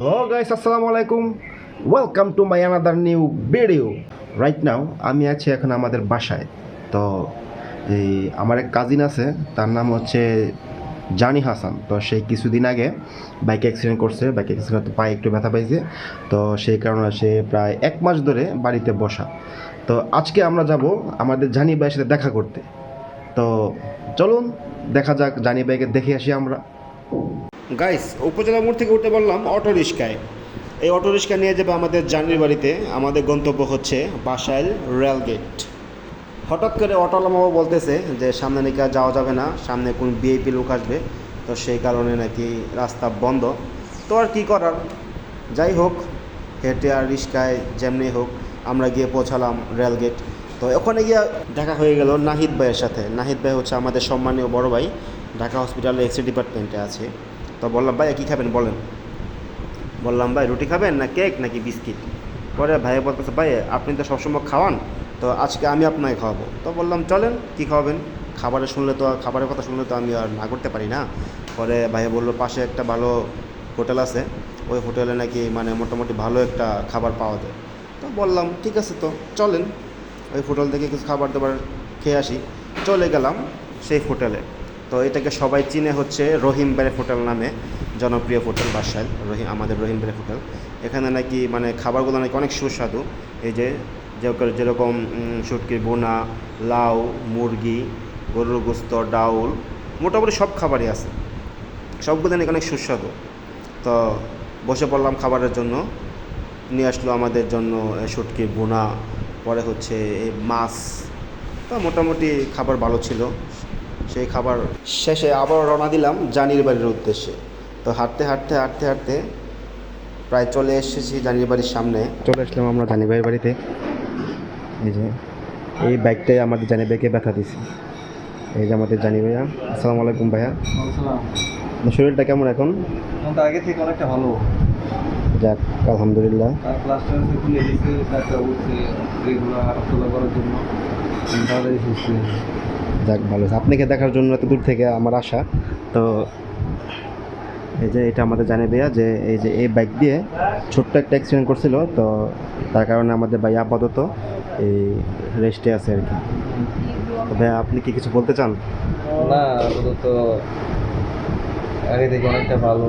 Hello guys, Assalamualaikum. Welcome to my another new video. Right now আমি আছি এখন আমাদের বাসায়। তো এই আমার এক কাজিন আছে, তার নাম হচ্ছে জানি হাসান। তো সেই কিছুদিন আগে বাইক অ্যাক্সিডেন্ট করছে, বাইক অ্যাক্সিডেন্ট পায়ে একটু ব্যথা পাইছে। তো সেই কারণে সে প্রায় 1 মাস ধরে বাড়িতে বসা। তো আজকে আমরা যাব আমাদের জানি ভাইয়ের সাথে দেখা করতে। তো চলুন দেখা যাক জানি ভাইকে দেখে আসি আমরা। গাইস, উপজেলা মোড় থেকে উঠতে বললাম অটো রিক্সায়। এই অটো রিক্সা নিয়ে যাবে আমাদের জানির বাড়িতে। আমাদের গন্তব্য হচ্ছে বাসাইল রেলগেট। হঠাৎ করে অটোওয়ালা মামা বলতেছে যে সামনে নাকি আর যাওয়া যাবে না, সামনে কোন ভিআইপি লোক আসবে, তো সেই কারণে নাকি রাস্তা বন্ধ। তো আর কী করার, যাই হোক হেঁটে আর রিক্সায় যেমনি হোক আমরা গিয়ে পৌঁছালাম রেলগেট। তো ওখানে গিয়ে দেখা হয়ে গেল নাহিদ ভাইয়ের সাথে। নাহিদ ভাই হচ্ছে আমাদের সম্মানীয় বড় ভাই, ঢাকা হসপিটালে এক্স-রে ডিপার্টমেন্টে আছে। তো বললাম ভাই কী খাবেন বলেন। বললাম ভাই রুটি খাবেন না কেক নাকি বিস্কিট। পরে ভাইয়া বলতেছে ভাই আপনি তো সবসময় খাওয়ান, তো আজকে আমি আপনাকে খাওয়াবো। তো বললাম চলেন কী খাওয়াবেন। খাবারের কথা শুনলে তো আমি আর না করতে পারি না। পরে ভাইয়া বললো পাশে একটা ভালো হোটেল আছে, ওই হোটেলে নাকি মানে মোটামুটি ভালো একটা খাবার পাওয়া যায়। তো বললাম ঠিক আছে, তো চলেন ওই হোটেল থেকে কিছু খাবার দাবার খেয়ে আসি। চলে গেলাম সেই হোটেলে। তো এটাকে সবাই চিনে হচ্ছে রহিম ব্রেফ হোটেল নামে, জনপ্রিয় হোটেল বাসাইল আমাদের রহিম ব্রেফ হোটেল। এখানে নাকি মানে খাবারগুলো নাকি অনেক সুস্বাদু। এই যে যেরকম শুটকির বোনা, লাউ, মুরগি, গরুর গোস্ত, ডাউল, মোটামুটি সব খাবারই আছে, সবগুলো নাকি অনেক সুস্বাদু। তো বসে পড়লাম খাবারের জন্য। নিয়ে আসলো আমাদের জন্য শুটকির বোনা, পরে হচ্ছে মাছ। তো মোটামুটি খাবার ভালো ছিল। সেই খাবার শেষে আবার রওনা দিলাম জানির বাড়ির উদ্দেশ্যে। তো হাঁটতে হাঁটতে হাঁটতে হাঁটতে প্রায় চলে এসেছি জানির বাড়ির সামনে। চলে আসলাম আমরা জানি ভাইয়ের বাড়িতে। এই যে এই বাইকটাই আমাদের জানি ভাইকে ব্যথা দিছে। এই যে আমাদের জানি ভাইয়া। আসসালামু আলাইকুম ভাইয়া। আপনার শরীরটা কেমন এখন? আগে থেকে অনেকটা ভালো। যাক আলহামদুলিল্লাহ। আর প্লাস্টার খুলে দিয়েছে, তারপরে উঠছে এগুলো হাঁটাচলা করার জন্য তাড়াতাড়ি সুস্থ হয়েছে। যাক ভালো, আপনাকে দেখার জন্য এত দূর থেকে আমার আশা। তো এই যে এটা আমাদের জানে ভাইয়া যে এই যে এই বাইক দিয়ে ছোট্ট একটা অ্যাক্সিডেন্ট করছিল। তো তার কারণে আমাদের ভাই আপাতত এই রেস্টে আছে আর কি। তো ভাইয়া আপনি কি কিছু বলতে চান? না, আপাতত আগে থেকে অনেকটা ভালো।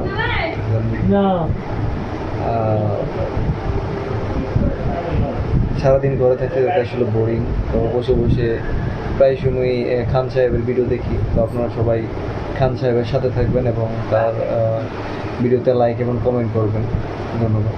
সারাদিন ঘরে থাকতে থাকতে আসলে বোরিং, তো বসে বসে প্রায় সময়ই খান সাহেবের ভিডিও দেখি। তো আপনারা সবাই খান সাহেবের সাথে থাকবেন এবং তার ভিডিওতে লাইক এবং কমেন্ট করবেন। ধন্যবাদ।